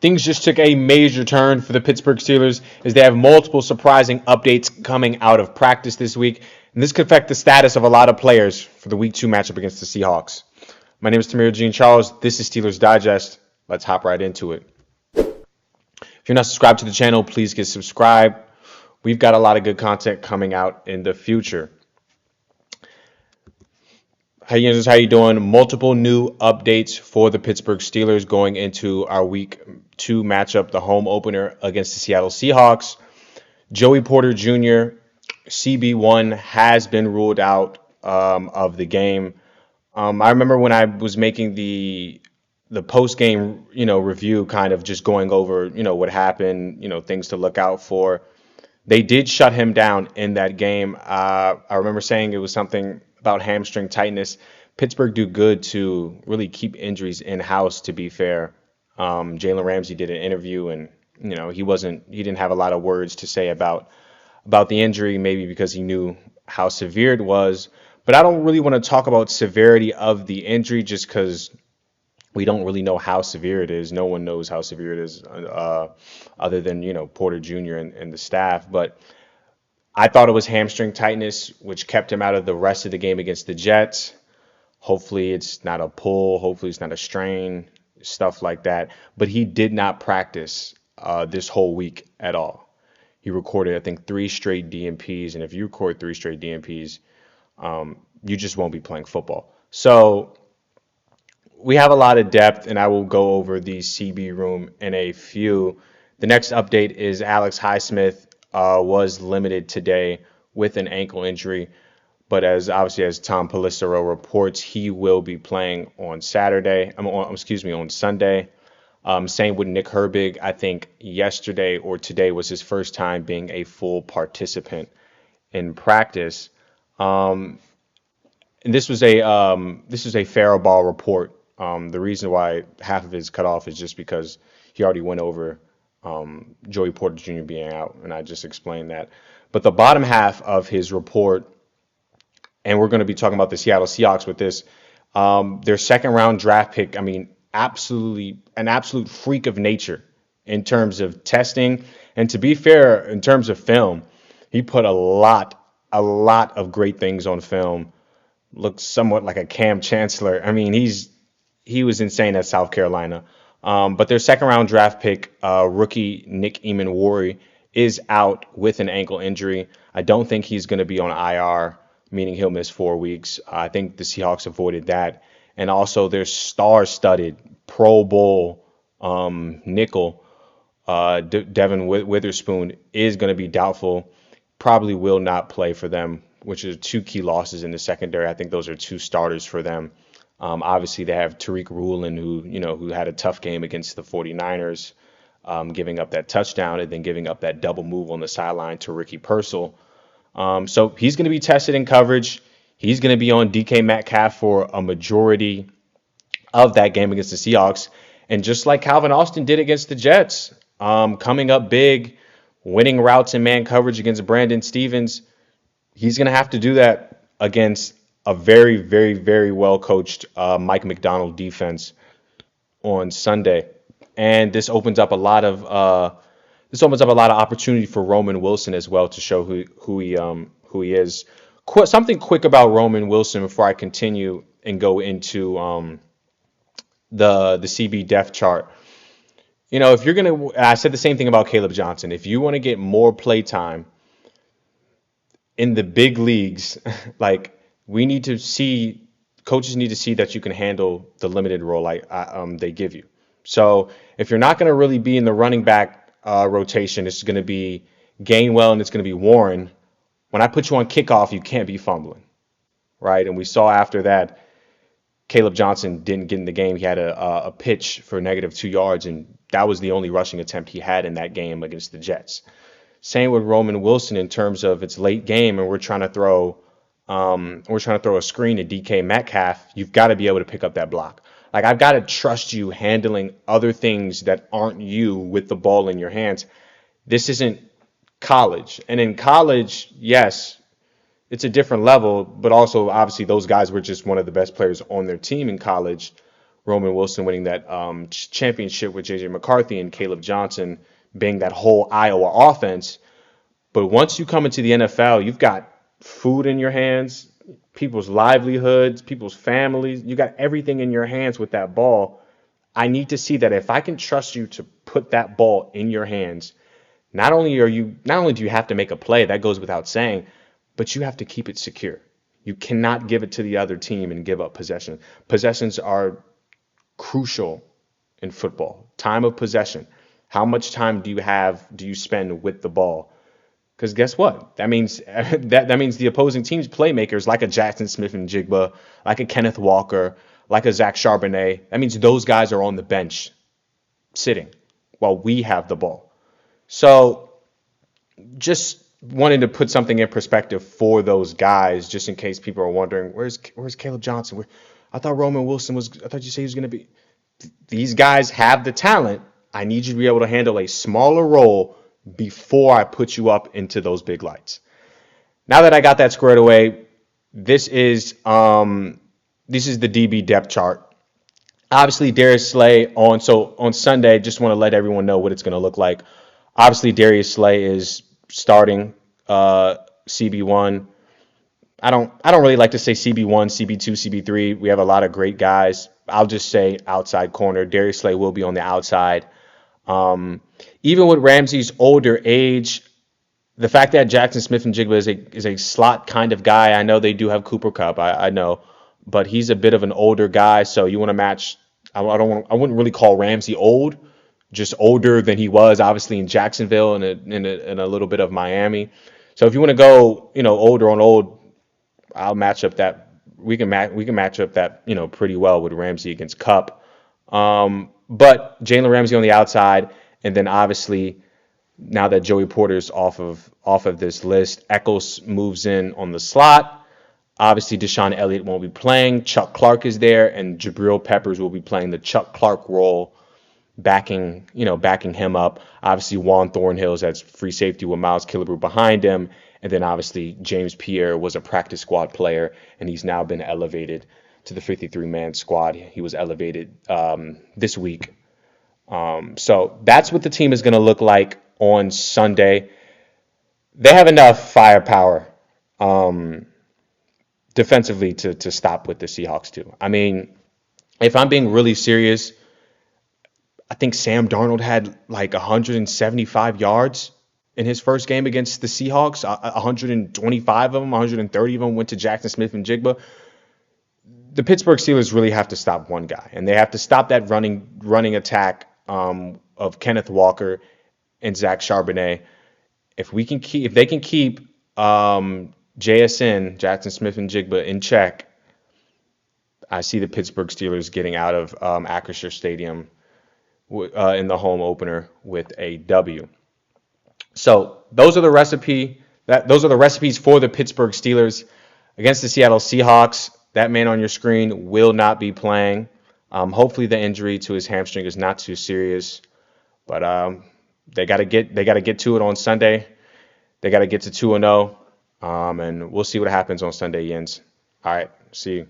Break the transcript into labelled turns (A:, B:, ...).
A: Things just took a major turn for the Pittsburgh Steelers as they have multiple surprising updates coming out of practice this week, and this could affect the status of a lot of players for the Week 2 matchup against the Seahawks. My name is Tamir Jean-Charles. This is Steelers Digest. Let's hop right into it. If you're not subscribed to the channel, please get subscribed. We've got a lot of good content coming out in the future. How you doing? Multiple new updates for the Pittsburgh Steelers going into our Week 2 matchup, the home opener against the Seattle Seahawks. Joey Porter Jr., CB1, has been ruled out of the game. I remember when I was making the post-game, review, kind of just going over, what happened, things to look out for. They did shut him down in that game. I remember saying it was something about hamstring tightness. Pittsburgh do good to really keep injuries in-house, to be fair. Jalen Ramsey did an interview, and he didn't have a lot of words to say about the injury, maybe because he knew how severe it was. But I don't really want to talk about severity of the injury just because we don't really know how severe it is. No one knows how severe it is other than, Porter Jr. and the staff. But I thought it was hamstring tightness, which kept him out of the rest of the game against the Jets. Hopefully it's not a pull. Hopefully it's not a strain, stuff like that. But he did not practice this whole week at all. He recorded, I think, 3 straight DNPs. And if you record 3 straight DNPs, you just won't be playing football. So we have a lot of depth, and I will go over the CB room in a few. The next update is Alex Highsmith was limited today with an ankle injury, but as Tom Pelissero reports, he will be playing on Sunday. Same with Nick Herbig. I think yesterday or today was his first time being a full participant in practice. And this was a Farrah Ball report. The reason why half of it is cut off is just because he already went over Joey Porter Jr. being out, and I just explained that. But the bottom half of his report, and we're going to be talking about the Seattle Seahawks with this, their second-round draft pick, an absolute freak of nature in terms of testing. And to be fair, in terms of film, he put a lot of great things on film. Looks somewhat like a Cam Chancellor. He was insane at South Carolina. But their second-round draft pick, rookie Nick Eamon-Warry, is out with an ankle injury. I don't think he's going to be on IR, meaning he'll miss 4 weeks. I think the Seahawks avoided that. And also their star-studded Pro Bowl nickel, Devin Witherspoon, is going to be doubtful. Probably will not play for them, which is 2 key losses in the secondary. I think those are 2 starters for them. Obviously, they have Tariq Woolen, who had a tough game against the 49ers, giving up that touchdown and then giving up that double move on the sideline to Ricky Purcell. So he's going to be tested in coverage. He's going to be on DK Metcalf for a majority of that game against the Seahawks. And just like Calvin Austin did against the Jets, coming up big, winning routes in man coverage against Brandon Stevens, he's going to have to do that against a very, very, very well-coached Mike McDonald defense on Sunday. And this opens up a lot of opportunity for Roman Wilson as well to show who he is. Something quick about Roman Wilson before I continue and go into the CB depth chart. If you're going to, I said the same thing about Caleb Johnson. If you want to get more play time in the big leagues, coaches need to see that you can handle the limited role they give you. So if you're not going to really be in the running back rotation, it's going to be Gainwell and it's going to be Warren. When I put you on kickoff, you can't be fumbling, right? And we saw after that, Caleb Johnson didn't get in the game. He had a pitch for -2 yards, and that was the only rushing attempt he had in that game against the Jets. Same with Roman Wilson in terms of it's late game and we're trying to throw a screen to DK Metcalf. You've got to be able to pick up that block. I've got to trust you handling other things that aren't you with the ball in your hands. This isn't college. And in college, yes, it's a different level, but also obviously those guys were just one of the best players on their team in college. Roman Wilson winning that championship with J.J. McCarthy and Caleb Johnson being that whole Iowa offense. But once you come into the NFL, you've got food in your hands, people's livelihoods, people's families. You got everything in your hands with that ball. I need to see that if I can trust you to put that ball in your hands, not only do you have to make a play, that goes without saying, but you have to keep it secure. You cannot give it to the other team and give up possession. Possessions are crucial in football. Time of possession. How much time do you spend with the ball? Because guess what? That means that means the opposing team's playmakers, like a Jackson Smith-Njigba, like a Kenneth Walker, like a Zach Charbonnet, that means those guys are on the bench sitting while we have the ball. So just wanted to put something in perspective for those guys, just in case people are wondering, where's Caleb Johnson? I thought Roman Wilson was. I thought you said he was going to be. These guys have the talent. I need you to be able to handle a smaller role before I put you up into those big lights. Now that I got that squared away, this is the DB depth chart. Obviously, Darius Slay on Sunday. Just want to let everyone know what it's going to look like. Obviously, Darius Slay is starting CB1. I don't really like to say CB1, CB2, CB3. We have a lot of great guys. I'll just say outside corner. Darius Slay will be on the outside. Even with Ramsey's older age, the fact that Jackson Smith-Njigba is a slot kind of guy. I know they do have Cooper Kupp. I know, but he's a bit of an older guy. So you want to match. I wouldn't really call Ramsey old, just older than he was obviously in Jacksonville and in a little bit of Miami. So if you want to go, older on old, I'll match up that. We can match up that, pretty well with Ramsey against Kupp. But Jalen Ramsey on the outside, and then obviously now that Joey Porter's off of this list, Echols moves in on the slot. Obviously, Deshaun Elliott won't be playing. Chuck Clark is there, and Jabril Peppers will be playing the Chuck Clark role, backing him up. Obviously, Juan Thornhill's that's free safety with Miles Killebrew behind him. And then obviously James Pierre was a practice squad player, and he's now been elevated to the 53-man squad. He was elevated this week. So that's what the team is going to look like on Sunday. They have enough firepower defensively to stop what the Seahawks do. I mean, if I'm being really serious, I think Sam Darnold had like 175 yards in his first game against the Seahawks. 125 of them, 130 of them went to Jackson Smith-Njigba. The Pittsburgh Steelers really have to stop one guy, and they have to stop that running attack of Kenneth Walker and Zach Charbonnet. If they can keep JSN, Jackson Smith-Njigba, in check, I see the Pittsburgh Steelers getting out of Acrisure Stadium in the home opener with a W. So those are the recipes for the Pittsburgh Steelers against the Seattle Seahawks. That man on your screen will not be playing. Hopefully the injury to his hamstring is not too serious, but they got to get to it on Sunday. They got to get to 2-0, and we'll see what happens on Sunday, Jens. All right, see you.